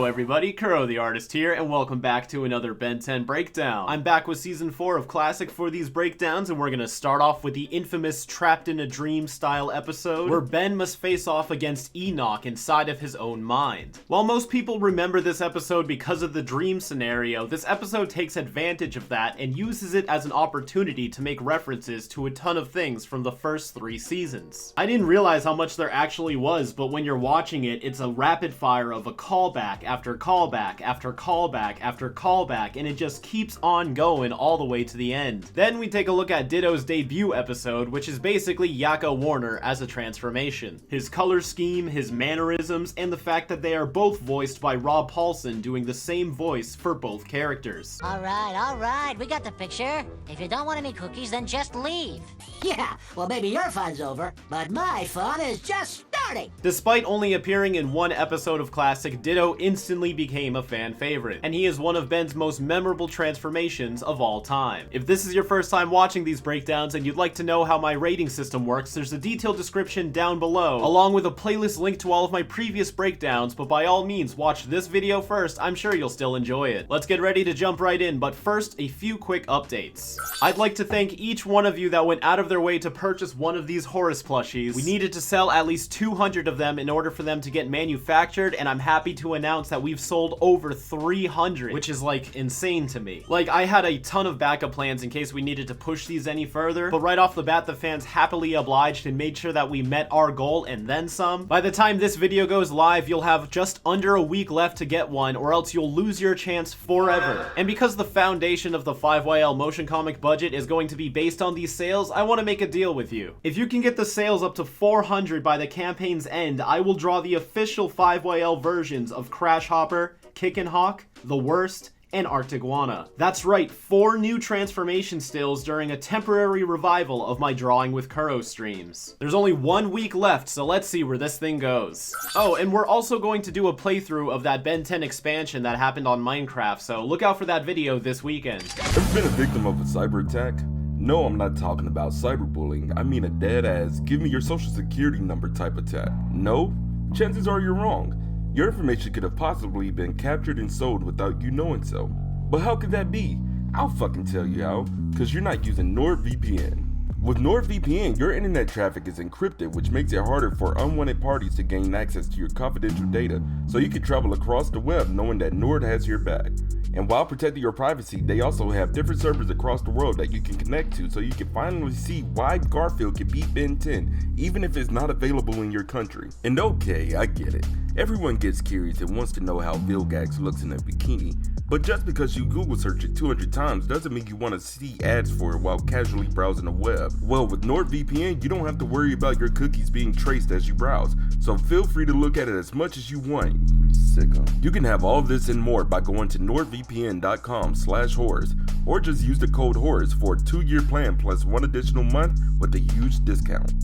everybody, Kuro the Artist here, and welcome back to another Ben 10 breakdown. I'm back with Season 4 of Classic for these breakdowns, and we're gonna start off with the infamous Trapped in a Dream style episode, where Ben must face off against Enoch inside of his own mind. While most people remember this episode because of the dream scenario, this episode takes advantage of that and uses it as an opportunity to make references to a ton of things from the first 3 seasons. I didn't realize how much there actually was, but when you're watching it, it's a rapid fire of a callback after callback after callback after callback, and it just keeps on going all the way to the end. Then we take a look at Ditto's debut episode, which is basically Yakko Warner as a transformation. His color scheme, his mannerisms, and the fact that they are both voiced by Rob Paulsen doing the same voice for both characters. Alright, we got the picture. If you don't want any cookies, then just leave. Yeah, well maybe your fun's over, but my fun is just starting. Despite only appearing in one episode of Classic, Ditto instantly became a fan favorite, and he is one of Ben's most memorable transformations of all time. If this is your first time watching these breakdowns and you'd like to know how my rating system works, there's a detailed description down below, along with a playlist link to all of my previous breakdowns, but by all means watch this video first, I'm sure you'll still enjoy it. Let's get ready to jump right in, but first, a few quick updates. I'd like to thank each one of you that went out of their way to purchase one of these Horus plushies. We needed to sell at least 200 of them in order for them to get manufactured, and I'm happy to announce that we've sold over 300, which is like insane to me. Like, I had a ton of backup plans in case we needed to push these any further, but right off the bat the fans happily obliged and made sure that we met our goal and then some. By the time this video goes live, you'll have just under a week left to get one, or else you'll lose your chance forever. And because the foundation of the 5YL motion comic budget is going to be based on these sales, I want to make a deal with you. If you can get the sales up to 400 by the campaign's end, I will draw the official 5YL versions of Crash Hopper, Kickin' Hawk, The Worst, and Arctiguana. That's right, 4 new transformation stills during a temporary revival of my Drawing with Kuro streams. There's only 1 week left, so let's see where this thing goes. Oh, and we're also going to do a playthrough of that Ben 10 expansion that happened on Minecraft, so look out for that video this weekend. Ever been a victim of a cyber attack? No, I'm not talking about cyberbullying. I mean a dead-ass, give me your social security number type attack. No? Chances are you're wrong. Your information could have possibly been captured and sold without you knowing so. But how could that be? I'll fucking tell you how, cause you're not using NordVPN. With NordVPN, your internet traffic is encrypted, which makes it harder for unwanted parties to gain access to your confidential data, so you can travel across the web knowing that Nord has your back. And while protecting your privacy, they also have different servers across the world that you can connect to, so you can finally see why Garfield can beat Ben 10, even if it's not available in your country. And okay, I get it. Everyone gets curious and wants to know how Vilgax looks in a bikini, but just because you Google search it 200 times doesn't mean you want to see ads for it while casually browsing the web. Well, with NordVPN, you don't have to worry about your cookies being traced as you browse, so feel free to look at it as much as you want. Sicko. You can have all this and more by going to nordvpn.com/horrors, or just use the code HORRORS for a 2-year plan plus 1 additional month with a huge discount.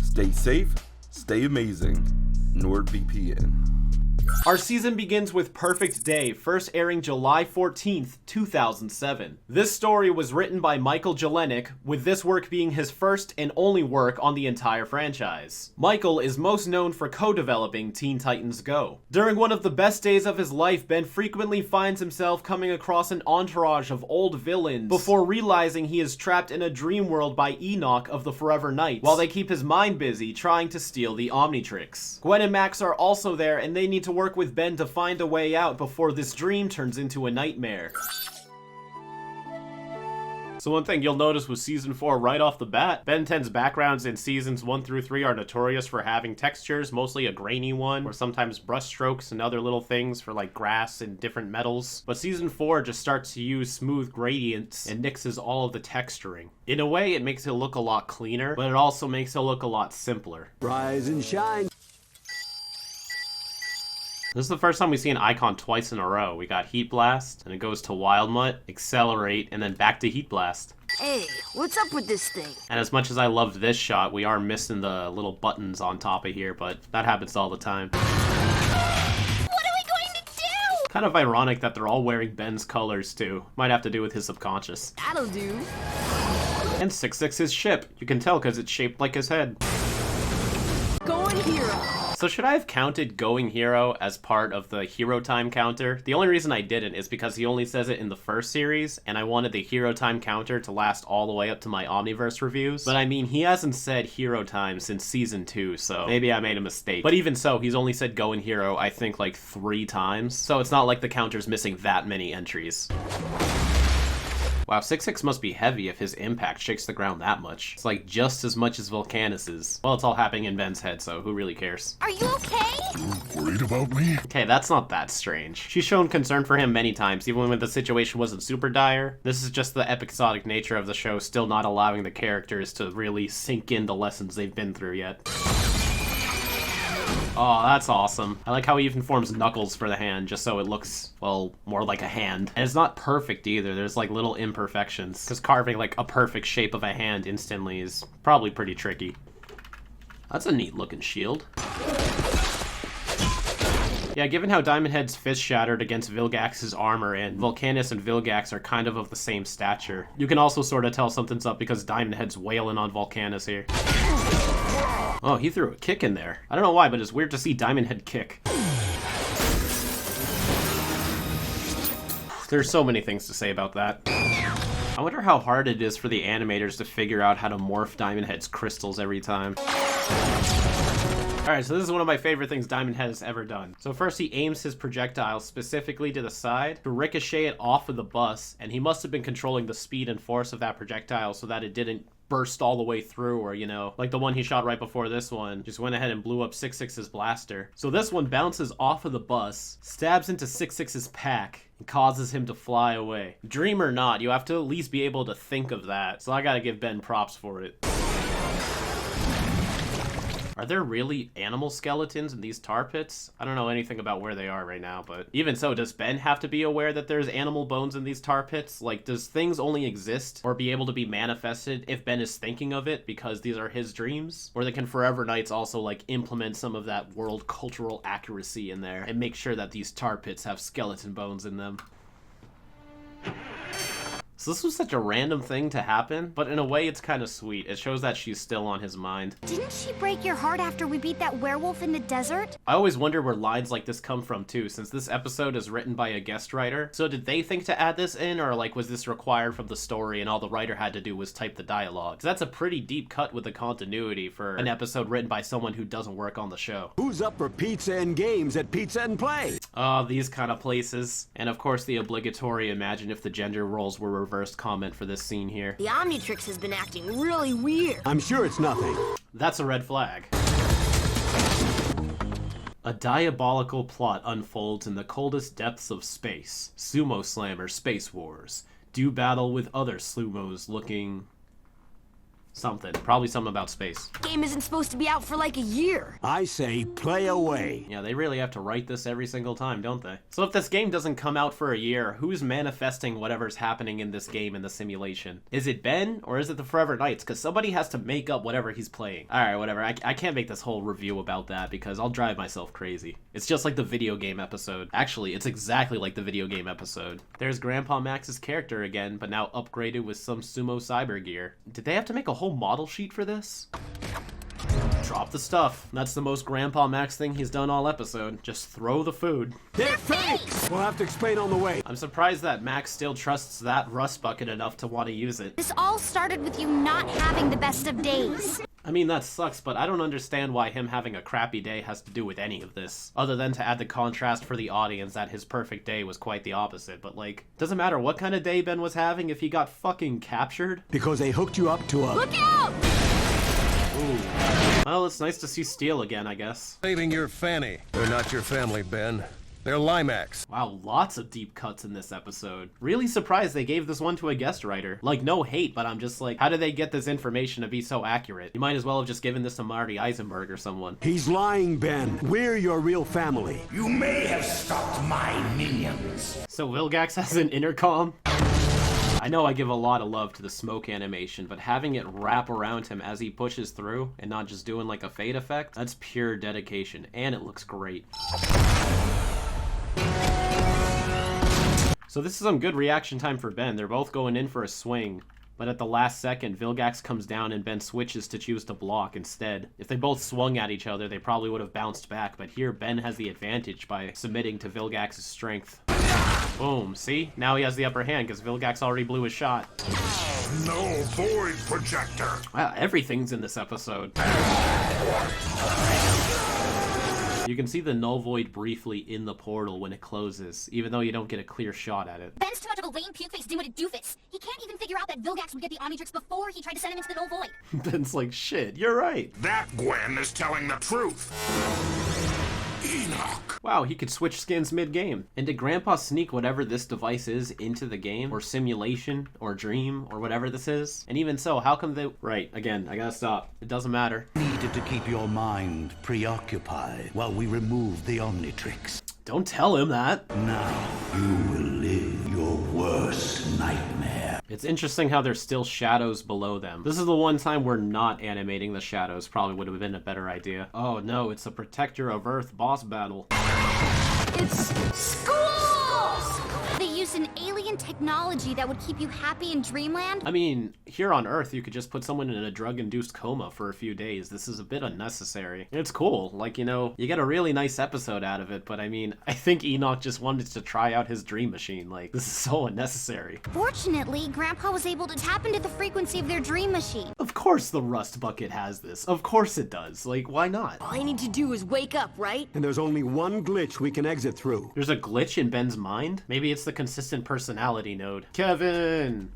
Stay safe, stay amazing. NordVPN. Our season begins with Perfect Day, first airing July 14th, 2007. This story was written by Michael Jelenic, with this work being his first and only work on the entire franchise. Michael is most known for co-developing Teen Titans Go. During one of the best days of his life, Ben frequently finds himself coming across an entourage of old villains before realizing he is trapped in a dream world by Enoch of the Forever Knights, while they keep his mind busy trying to steal the Omnitrix. Gwen and Max are also there, and they need to work with Ben to find a way out before this dream turns into a nightmare. So one thing you'll notice with Season 4 right off the bat, Ben 10's backgrounds in Seasons 1 through 3 are notorious for having textures, mostly a grainy one, or sometimes brush strokes and other little things for like grass and different metals. But Season 4 just starts to use smooth gradients and nixes all of the texturing. In a way, it makes it look a lot cleaner, but it also makes it look a lot simpler. Rise and shine. This is the first time we see an icon twice in a row. We got Heat Blast, and it goes to Wild Mutt, Accelerate, and then back to Heat Blast. Hey, what's up with this thing? And as much as I loved this shot, we are missing the little buttons on top of here, but that happens all the time. What are we going to do? Kind of ironic that they're all wearing Ben's colors too. Might have to do with his subconscious. That'll do. And 666's ship. You can tell because it's shaped like his head. Going hero. So should I have counted Going Hero as part of the hero time counter? The only reason I didn't is because he only says it in the first series, and I wanted the hero time counter to last all the way up to my Omniverse reviews. But I mean, he hasn't said hero time since season 2, so maybe I made a mistake. But even so, he's only said Going Hero, I think, like 3 times. So it's not like the counter's missing that many entries. Wow, 6-6 must be heavy if his impact shakes the ground that much. It's like just as much as Volcanus's. Well, it's all happening in Ben's head, so who really cares? Are you okay? Worried about me? Okay, that's not that strange. She's shown concern for him many times, even when the situation wasn't super dire. This is just the episodic nature of the show still not allowing the characters to really sink in the lessons they've been through yet. Oh, that's awesome. I like how he even forms knuckles for the hand, just so it looks, well, more like a hand. And it's not perfect either. There's like little imperfections, because carving like a perfect shape of a hand instantly is probably pretty tricky. That's a neat looking shield. Yeah, given how Diamond Head's fist shattered against Vilgax's armor, and Volcanus and Vilgax are kind of the same stature, you can also sort of tell something's up because Diamond Head's wailing on Volcanus here. Oh, he threw a kick in there. I don't know why, but it's weird to see Diamond Head kick. There's so many things to say about that. I wonder how hard it is for the animators to figure out how to morph Diamond Head's crystals every time. Alright, so this is one of my favorite things Diamond Head has ever done. So first he aims his projectile specifically to the side to ricochet it off of the bus, and he must have been controlling the speed and force of that projectile so that it didn't burst all the way through, or, you know, like the one he shot right before this one, just went ahead and blew up 6-6's blaster. So this one bounces off of the bus, stabs into 6-6's pack, and causes him to fly away. Dream or not, you have to at least be able to think of that, so I gotta give Ben props for it. Are there really animal skeletons in these tar pits? I don't know anything about where they are right now, but even so, does Ben have to be aware that there's animal bones in these tar pits? Like, does things only exist or be able to be manifested if Ben is thinking of it because these are his dreams? Or they can Forever Knights also, like, implement some of that world cultural accuracy in there and make sure that these tar pits have skeleton bones in them? So this was such a random thing to happen, but in a way it's kind of sweet. It shows that she's still on his mind. Didn't she break your heart after we beat that werewolf in the desert? I always wonder where lines like this come from too, since this episode is written by a guest writer. So did they think to add this in, or like was this required from the story and all the writer had to do was type the dialogue? 'Cause that's a pretty deep cut with the continuity for an episode written by someone who doesn't work on the show. Who's up for pizza and games at Pizza and Play? Oh, these kind of places. And of course the obligatory imagine if the gender roles were reversed comment for this scene here. The Omnitrix has been acting really weird. I'm sure it's nothing. That's a red flag. A diabolical plot unfolds in the coldest depths of space. Sumo Slammer Space Wars. Do battle with other slumos looking... something. Probably something about space. Game isn't supposed to be out for like a year. I say play away. Yeah, they really have to write this every single time, don't they? So if this game doesn't come out for a year, who's manifesting whatever's happening in this game in the simulation? Is it Ben, or is it the Forever Knights? Because somebody has to make up whatever he's playing. Alright, whatever. I can't make this whole review about that because I'll drive myself crazy. It's just like the video game episode. Actually, it's exactly like the video game episode. There's Grandpa Max's character again, but now upgraded with some sumo cyber gear. Did they have to make a whole model sheet for this? Drop the stuff. That's the most Grandpa Max thing he's done all episode. Just throw the food. They're fake! We'll have to explain on the way. I'm surprised that Max still trusts that rust bucket enough to want to use it. This all started with you not having the best of days. I mean, that sucks, but I don't understand why him having a crappy day has to do with any of this. Other than to add the contrast for the audience that his perfect day was quite the opposite. But like, doesn't matter what kind of day Ben was having if he got fucking captured. Because they hooked you up to a... Look out! Ooh. Well, it's nice to see Steel again, I guess. Saving your fanny. They're not your family, Ben. They're Limax. Wow, lots of deep cuts in this episode. Really surprised they gave this one to a guest writer. Like, no hate, but I'm just like, how did they get this information to be so accurate? You might as well have just given this to Marty Eisenberg or someone. He's lying, Ben. We're your real family. You may have stopped my minions. So Vilgax has an intercom? I know I give a lot of love to the smoke animation, but having it wrap around him as he pushes through and not just doing like a fade effect, that's pure dedication, and it looks great. So this is some good reaction time for Ben. They're both going in for a swing. But at the last second, Vilgax comes down and Ben switches to choose to block instead. If they both swung at each other, they probably would have bounced back, but here Ben has the advantage by submitting to Vilgax's strength. Boom, see? Now he has the upper hand because Vilgax already blew his shot. No void projector. Wow, everything's in this episode. You can see the null void briefly in the portal when it closes, even though you don't get a clear shot at it. Ben's too much of a lame puke-faced dim-witted doofus. He can't even figure out that Vilgax would get the Omnitrix before he tried to send him into the null void. Ben's like, shit, you're right. That Gwen is telling the truth. Enoch. Wow, he could switch skins mid-game. And did Grandpa sneak whatever this device is into the game? Or simulation? Or dream? Or whatever this is? And even so, how come they... Right, again, I gotta stop. It doesn't matter. Needed to keep your mind preoccupied while we remove the Omnitrix. Don't tell him that. Now you will live your worst nightmare. It's interesting how there's still shadows below them. This is the one time we're not animating the shadows. Probably would have been a better idea. Oh no, it's a Protector of Earth boss battle. It's school! They used an alien technology that would keep you happy in dreamland? I mean, here on Earth, you could just put someone in a drug-induced coma for a few days. This is a bit unnecessary. It's cool. Like, you know, you get a really nice episode out of it, but I mean, I think Enoch just wanted to try out his dream machine. Like, this is so unnecessary. Fortunately, Grandpa was able to tap into the frequency of their dream machine. Of course the Rust Bucket has this. Of course it does. Like, why not? All I need to do is wake up, right? And there's only one glitch we can exit through. There's a glitch in Ben's mind? Maybe it's the consistent personality node. Kevin!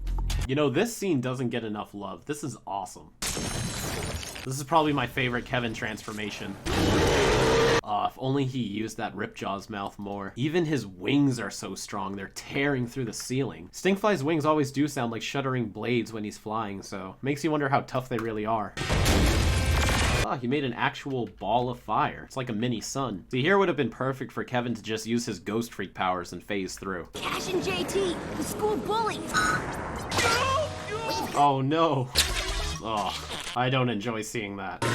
You know, this scene doesn't get enough love. This is awesome. This is probably my favorite Kevin transformation. If only he used that Ripjaw's mouth more. Even his wings are so strong, they're tearing through the ceiling. Stingfly's wings always do sound like shuddering blades when he's flying, so makes you wonder how tough they really are. Ah, he made an actual ball of fire. It's like a mini sun. See, here would have been perfect for Kevin to just use his Ghost Freak powers and phase through. Cash and JT, the school bullies. Oh no. Oh, I don't enjoy seeing that.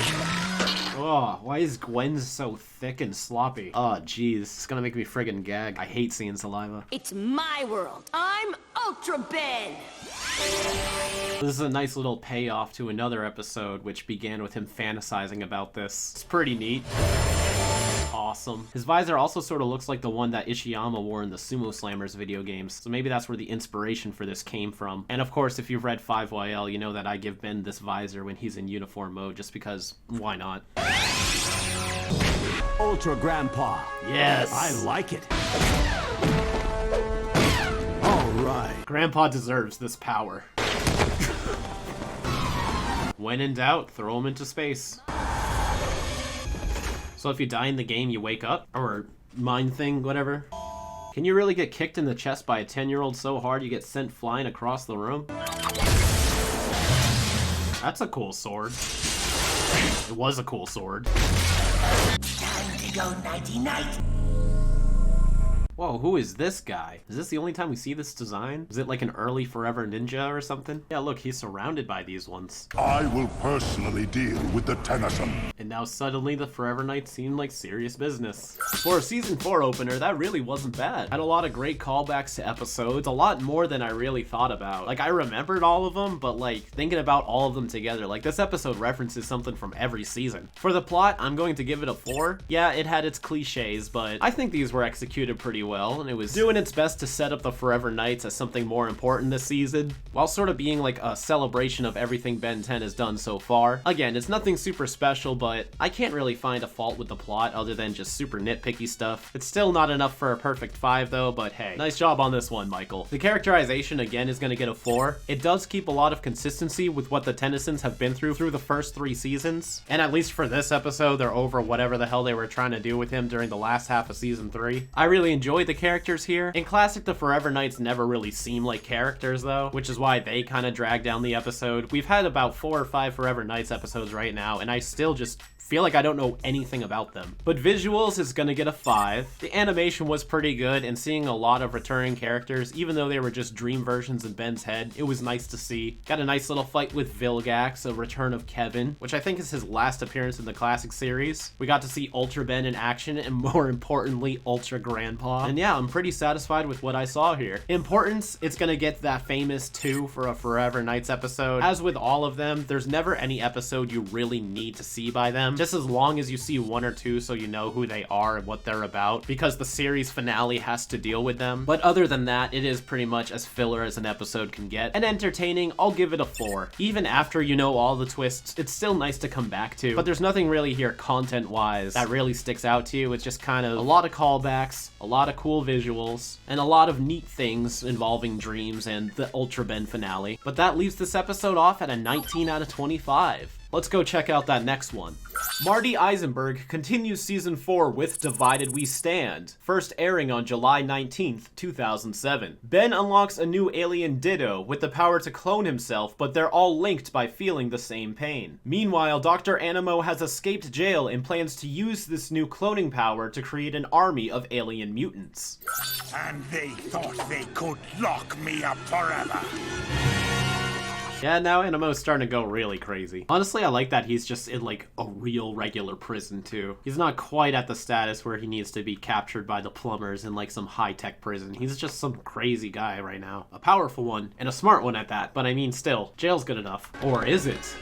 Oh, why is Gwen so thick and sloppy? Oh, jeez, it's gonna make me friggin' gag. I hate seeing saliva. It's my world. I'm Ultra Ben. This is a nice little payoff to another episode, which began with him fantasizing about this. It's pretty neat. Awesome. His visor also sort of looks like the one that Ishiyama wore in the Sumo Slammers video games, so maybe that's where the inspiration for this came from. And of course, if you've read 5YL, you know that I give Ben this visor when he's in uniform mode, just because, why not? Ultra Grandpa. Yes! I like it. All right. Grandpa deserves this power. When in doubt, throw him into space. So if you die in the game, you wake up? Or mind thing, whatever. Can you really get kicked in the chest by a 10-year-old so hard you get sent flying across the room? That's a cool sword. It was a cool sword. Time to go nighty-night. Whoa, who is this guy? Is this the only time we see this design? Is it like an early Forever Ninja or something? Yeah, look, he's surrounded by these ones. I will personally deal with the Tennyson. And now suddenly the Forever Knights seem like serious business. For a season 4 opener, that really wasn't bad. Had a lot of great callbacks to episodes, a lot more than I really thought about. Like, I remembered all of them, but like, thinking about all of them together, like this episode references something from every season. For the plot, I'm going to give it a 4. Yeah, it had its cliches, but I think these were executed pretty well, and it was doing its best to set up the Forever Knights as something more important this season, while sort of being like a celebration of everything Ben 10 has done so far. Again, it's nothing super special, but I can't really find a fault with the plot other than just super nitpicky stuff. It's still not enough for a perfect 5 though, but hey, nice job on this one, Michael. The characterization again is gonna get a 4. It does keep a lot of consistency with what the Tennysons have been through the first 3 seasons, and at least for this episode, they're over whatever the hell they were trying to do with him during the last half of season 3. I really enjoyed the characters here. In Classic, the Forever Knights never really seem like characters though, which is why they kind of drag down the episode. We've had about 4 or 5 Forever Knights episodes right now, and I still just feel like I don't know anything about them. But visuals is gonna get a 5. The animation was pretty good, and seeing a lot of returning characters, even though they were just dream versions in Ben's head, it was nice to see. Got a nice little fight with Vilgax, a return of Kevin, which I think is his last appearance in the classic series. We got to see Ultra Ben in action, and more importantly, Ultra Grandpa. And yeah, I'm pretty satisfied with what I saw here. Importance, it's gonna get that famous 2 for a Forever Knights episode. As with all of them, there's never any episode you really need to see by them, just as long as you see 1 or 2 so you know who they are and what they're about, because the series finale has to deal with them. But other than that, it is pretty much as filler as an episode can get. And entertaining, I'll give it a 4. Even after you know all the twists, it's still nice to come back to, but there's nothing really here content-wise that really sticks out to you. It's just kind of a lot of callbacks, a lot of cool visuals, and a lot of neat things involving dreams and the Ultra Ben finale. But that leaves this episode off at a 19 out of 25. Let's go check out that next one. Marty Eisenberg continues season 4 with Divided We Stand, first airing on July 19th, 2007. Ben unlocks a new alien Ditto with the power to clone himself, but they're all linked by feeling the same pain. Meanwhile, Dr. Animo has escaped jail and plans to use this new cloning power to create an army of alien mutants. And they thought they could lock me up forever. Yeah, now Animo's starting to go really crazy. Honestly, I like that he's just in like a real regular prison too. He's not quite at the status where he needs to be captured by the plumbers in like some high-tech prison. He's just some crazy guy right now. A powerful one, and a smart one at that. But I mean, still, jail's good enough. Or is it?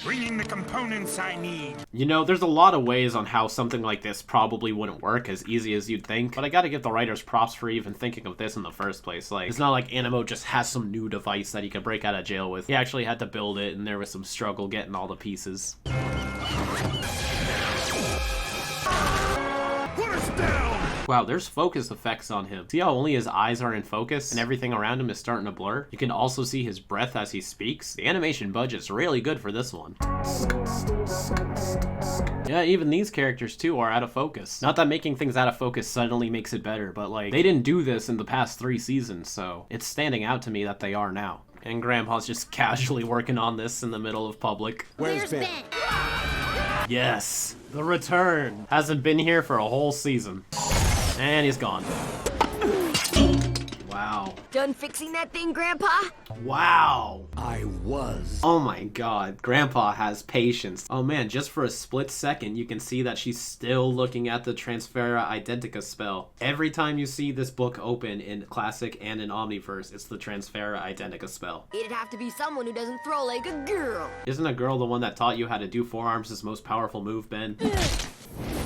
Bringing the components I need. You know, there's a lot of ways on how something like this probably wouldn't work as easy as you'd think, but I gotta give the writers props for even thinking of this in the first place. Like, it's not like Animo just has some new device that he could break out of jail with. He actually had to build it, and there was some struggle getting all the pieces. Put us down! Wow, there's focus effects on him. See how only his eyes are in focus and everything around him is starting to blur? You can also see his breath as he speaks. The animation budget's really good for this one. Yeah, even these characters too are out of focus. Not that making things out of focus suddenly makes it better, but like, they didn't do this in the past 3 seasons, so it's standing out to me that they are now. And Grandpa's just casually working on this in the middle of public. Where's Ben? Yes, the return. Hasn't been here for a whole season. And he's gone. Wow. Done fixing that thing, Grandpa? Wow. I was. Oh my god, Grandpa has patience. Oh man, just for a split second, you can see that she's still looking at the Transfera Identica spell. Every time you see this book open in Classic and in Omniverse, it's the Transfera Identica spell. It'd have to be someone who doesn't throw like a girl. Isn't a girl the one that taught you how to do forearms' most powerful move, Ben?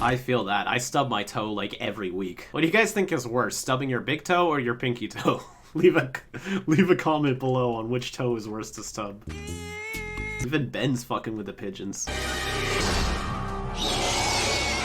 I feel that. I stub my toe like every week. What do you guys think is worse, stubbing your big toe or your pinky toe? Leave a comment below on which toe is worse to stub. Even Ben's fucking with the pigeons.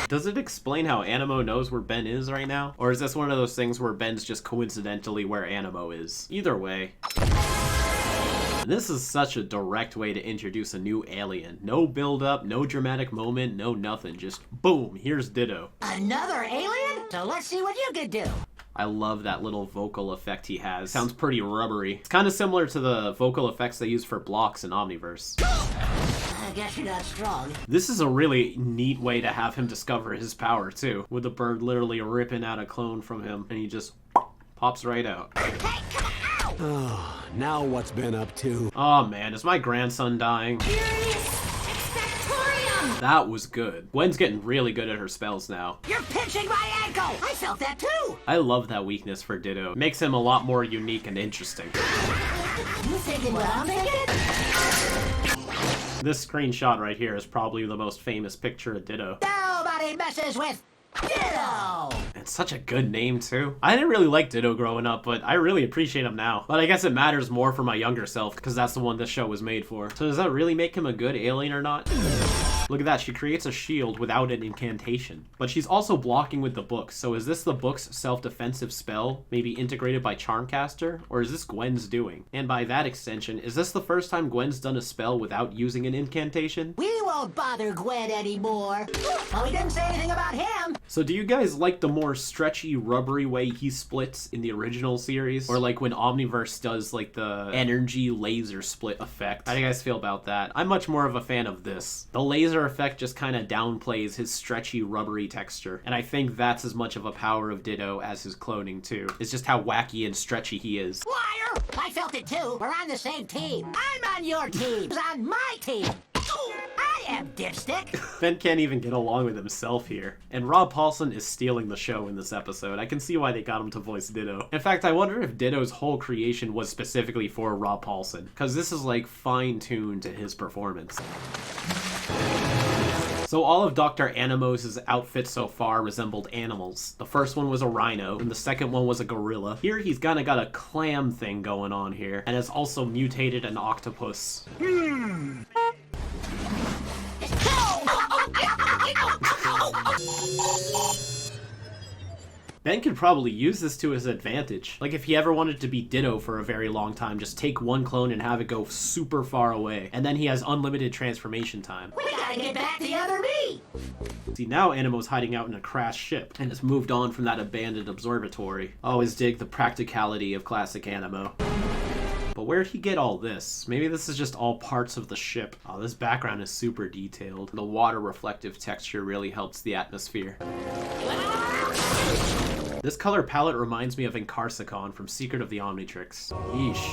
Does it explain how Animo knows where Ben is right now? Or is this one of those things where Ben's just coincidentally where Animo is? Either way. And this is such a direct way to introduce a new alien. No build up, no dramatic moment, no nothing. Just boom, here's Ditto. Another alien? So let's see what you can do. I love that little vocal effect he has. Sounds pretty rubbery. It's kind of similar to the vocal effects they use for blocks in Omniverse. I guess you're not strong. This is a really neat way to have him discover his power too, with the bird literally ripping out a clone from him and he just pops right out. Oh, now what's Ben up to? Oh man, is my grandson dying? That was good. Gwen's getting really good at her spells now. You're pinching my ankle! I felt that too! I love that weakness for Ditto. Makes him a lot more unique and interesting. You thinking what I'm thinking? This screenshot right here is probably the most famous picture of Ditto. Nobody messes with Ditto! It's such a good name too. I didn't really like Ditto growing up, but I really appreciate him now. But I guess it matters more for my younger self, because that's the one this show was made for. So does that really make him a good alien or not? Look at that, she creates a shield without an incantation. But she's also blocking with the books, so is this the book's self-defensive spell, maybe integrated by Charmcaster? Or is this Gwen's doing? And by that extension, is this the first time Gwen's done a spell without using an incantation? We won't bother Gwen anymore. Well, we didn't say anything about him. So do you guys like the more stretchy, rubbery way he splits in the original series? Or like when Omniverse does like the energy laser split effect? How do you guys feel about that? I'm much more of a fan of this. The laser effect just kind of downplays his stretchy, rubbery texture. And I think that's as much of a power of Ditto as his cloning too. It's just how wacky and stretchy he is. Liar! I felt it too. We're on the same team. I'm on your team. He's on my team. I am, dipstick. Ben can't even get along with himself here. And Rob Paulson is stealing the show in this episode. I can see why they got him to voice Ditto. In fact, I wonder if Ditto's whole creation was specifically for Rob Paulson, because this is like fine-tuned to his performance. So all of Dr. Animos' outfits so far resembled animals. The first one was a rhino, and the second one was a gorilla. Here he's kinda got a clam thing going on here, and has also mutated an octopus. Ben could probably use this to his advantage. Like if he ever wanted to be Ditto for a very long time, just take one clone and have it go super far away. And then he has unlimited transformation time. We gotta get back the other me. See, now Animo's hiding out in a crashed ship and has moved on from that abandoned observatory. Always dig the practicality of classic Animo. But where'd he get all this? Maybe this is just all parts of the ship. Oh, this background is super detailed. The water reflective texture really helps the atmosphere. This color palette reminds me of Incarsicon from Secret of the Omnitrix. Yeesh.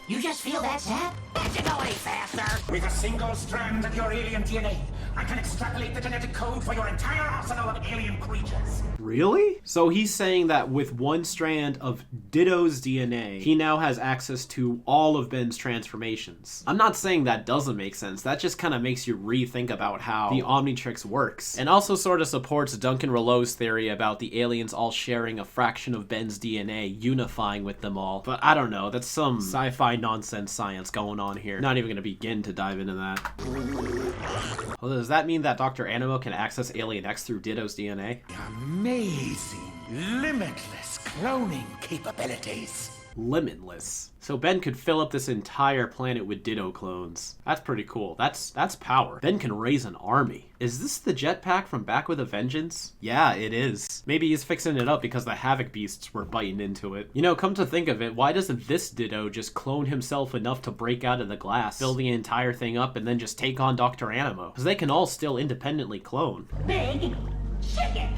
You just feel that, Zap? Can't you go any faster? With a single strand of your alien DNA, I can extrapolate the genetic code for your entire arsenal of alien creatures. Really? So he's saying that with one strand of Ditto's DNA, he now has access to all of Ben's transformations. I'm not saying that doesn't make sense. That just kind of makes you rethink about how the Omnitrix works. And also sort of supports Duncan Rouleau's theory about the aliens all sharing a fraction of Ben's DNA, unifying with them all. But I don't know, that's some sci-fi nonsense science going on here. Not even gonna begin to dive into that. Well, does that mean that Dr. Animo can access Alien X through Ditto's DNA? Amazing, limitless cloning capabilities. Limitless. So Ben could fill up this entire planet with Ditto clones. That's pretty cool. That's power. Ben can raise an army. Is this the jetpack from Back with a Vengeance? Yeah, it is. Maybe he's fixing it up because the Havoc Beasts were biting into it. You know, come to think of it, why doesn't this Ditto just clone himself enough to break out of the glass, fill the entire thing up, and then just take on Dr. Animo? Because they can all still independently clone. Big chicken.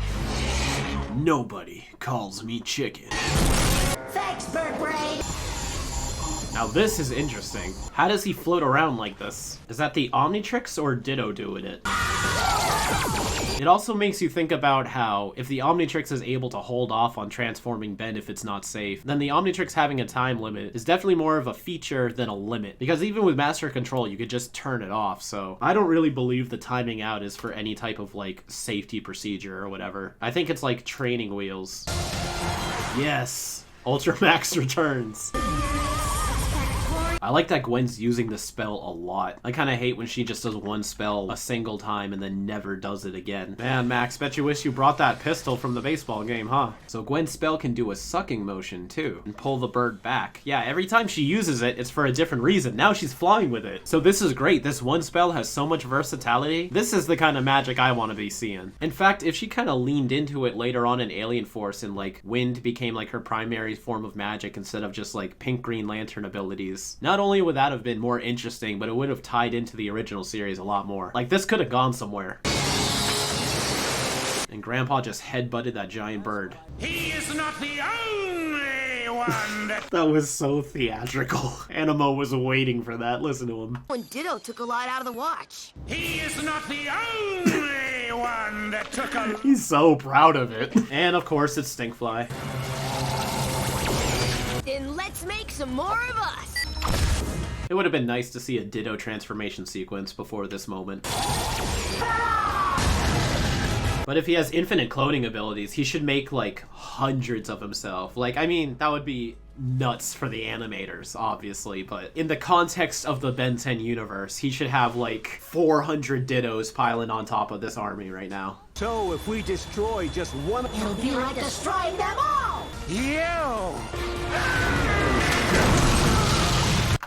Nobody calls me chicken. Thanks, Bird Brain. Now this is interesting. How does he float around like this? Is that the Omnitrix or Ditto doing it? It also makes you think about how if the Omnitrix is able to hold off on transforming Ben if it's not safe, then the Omnitrix having a time limit is definitely more of a feature than a limit. Because even with Master Control, you could just turn it off, so I don't really believe the timing out is for any type of like safety procedure or whatever. I think it's like training wheels. Yes! Ultramax returns. I like that Gwen's using this spell a lot. I kind of hate when she just does one spell a single time and then never does it again. Man, Max, bet you wish you brought that pistol from the baseball game, huh? So Gwen's spell can do a sucking motion too, and pull the bird back. Yeah, every time she uses it, it's for a different reason. Now she's flying with it. So this is great. This one spell has so much versatility. This is the kind of magic I want to be seeing. In fact, if she kind of leaned into it later on in Alien Force and like wind became like her primary form of magic instead of just like pink Green Lantern abilities, not only would that have been more interesting, but it would have tied into the original series a lot more. Like, this could have gone somewhere. And Grandpa just headbutted that giant bird. He is not the only one That was so theatrical. Animo was waiting for that. Listen to him. When Ditto took a lot out of the watch. He is not the only one that took a... He's so proud of it. And of course, it's Stinkfly. Then let's make some more of us. It would have been nice to see a Ditto transformation sequence before this moment. But if he has infinite cloning abilities, he should make like hundreds of himself. Like, I mean, that would be nuts for the animators, obviously, but in the context of the Ben 10 universe, he should have like 400 Dittos piling on top of this army right now. So if we destroy just one... It'll be like destroying them all. You!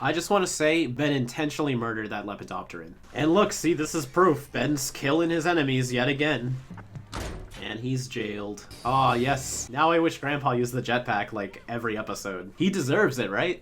I just want to say, Ben intentionally murdered that Lepidopteran. And look, see, this is proof. Ben's killing his enemies yet again. And he's jailed. Aw, yes. Now I wish Grandpa used the jetpack like every episode. He deserves it, right?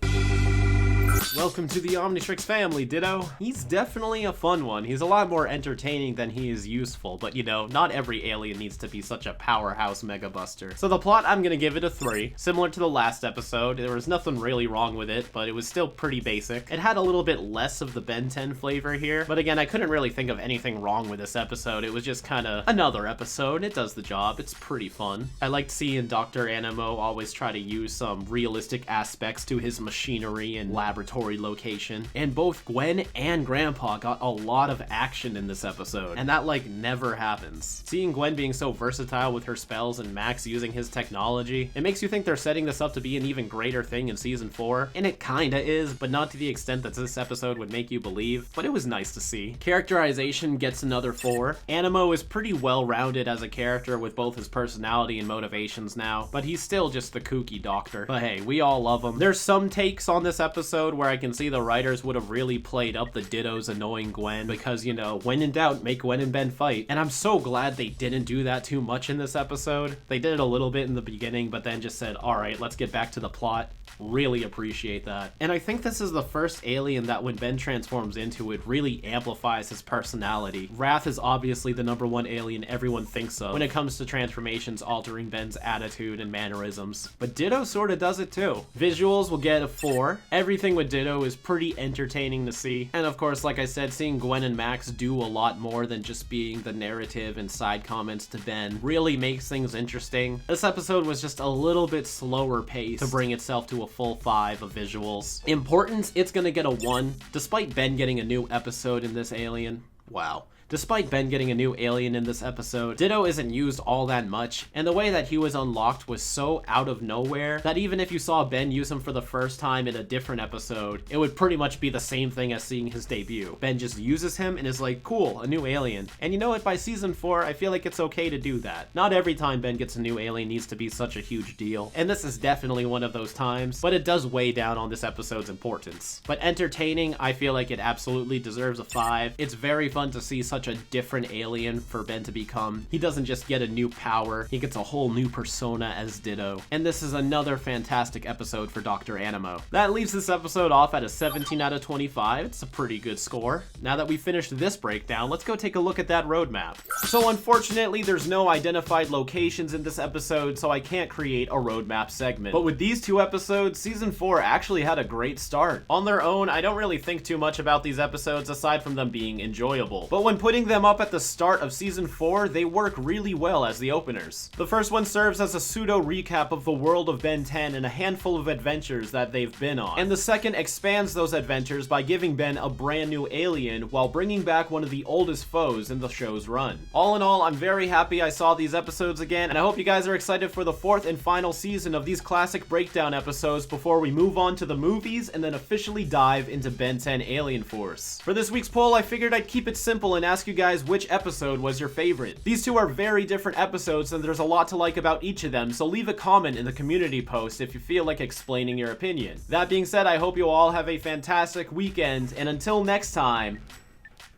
Welcome to the Omnitrix family, Ditto. He's definitely a fun one. He's a lot more entertaining than he is useful, but you know, not every alien needs to be such a powerhouse mega buster. So the plot, I'm gonna give it a 3. Similar to the last episode, there was nothing really wrong with it, but it was still pretty basic. It had a little bit less of the Ben 10 flavor here, but again, I couldn't really think of anything wrong with this episode. It was just kinda another episode. It does the job. It's pretty fun. I liked seeing Dr. Animo always try to use some realistic aspects to his machinery and laboratory location, and both Gwen and Grandpa got a lot of action in this episode, and that like never happens. Seeing Gwen being so versatile with her spells and Max using his technology, it makes you think they're setting this up to be an even greater thing in season 4, and it kinda is, but not to the extent that this episode would make you believe, but it was nice to see. Characterization gets another 4. Animo is pretty well-rounded as a character with both his personality and motivations now, but he's still just the kooky doctor. But hey, we all love him. There's some takes on this episode where I can see the writers would have really played up the Ditto's annoying Gwen because, you know, when in doubt, make Gwen and Ben fight. And I'm so glad they didn't do that too much in this episode. They did it a little bit in the beginning, but then just said, all right, let's get back to the plot. Really appreciate that. And I think this is the first alien that when Ben transforms into it really amplifies his personality. Wrath is obviously the #1 alien everyone thinks of when it comes to transformations altering Ben's attitude and mannerisms. But Ditto sorta does it too. Visuals will get a 4. Everything with Ditto is pretty entertaining to see. And of course, like I said, seeing Gwen and Max do a lot more than just being the narrative and side comments to Ben really makes things interesting. This episode was just a little bit slower paced to bring itself to a full 5 of visuals. Importance, it's gonna get a 1, despite Ben getting a new episode in this alien. Wow. Despite Ben getting a new alien in this episode, Ditto isn't used all that much, and the way that he was unlocked was so out of nowhere that even if you saw Ben use him for the first time in a different episode, it would pretty much be the same thing as seeing his debut. Ben just uses him and is like, cool, a new alien. And you know what, by season 4, I feel like it's okay to do that. Not every time Ben gets a new alien needs to be such a huge deal, and this is definitely one of those times, but it does weigh down on this episode's importance. But entertaining, I feel like it absolutely deserves a 5. It's very fun to see such a different alien for Ben to become. He doesn't just get a new power, he gets a whole new persona as Ditto. And this is another fantastic episode for Dr. Animo. That leaves this episode off at a 17 out of 25. It's a pretty good score. Now that we've finished this breakdown, let's go take a look at that roadmap. So unfortunately, there's no identified locations in this episode, so I can't create a roadmap segment. But with these 2 episodes, season 4 actually had a great start. On their own, I don't really think too much about these episodes aside from them being enjoyable. But when putting them up at the start of season 4, they work really well as the openers. The first one serves as a pseudo recap of the world of Ben 10 and a handful of adventures that they've been on. And the second expands those adventures by giving Ben a brand new alien while bringing back one of the oldest foes in the show's run. All in all, I'm very happy I saw these episodes again, and I hope you guys are excited for the 4th and final season of these classic breakdown episodes before we move on to the movies and then officially dive into Ben 10 Alien Force. For this week's poll, I figured I'd keep it simple and ask you guys which episode was your favorite. These 2 are very different episodes and there's a lot to like about each of them, so leave a comment in the community post if you feel like explaining your opinion. That being said, I hope you all have a fantastic weekend, and until next time,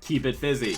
keep it fizzy.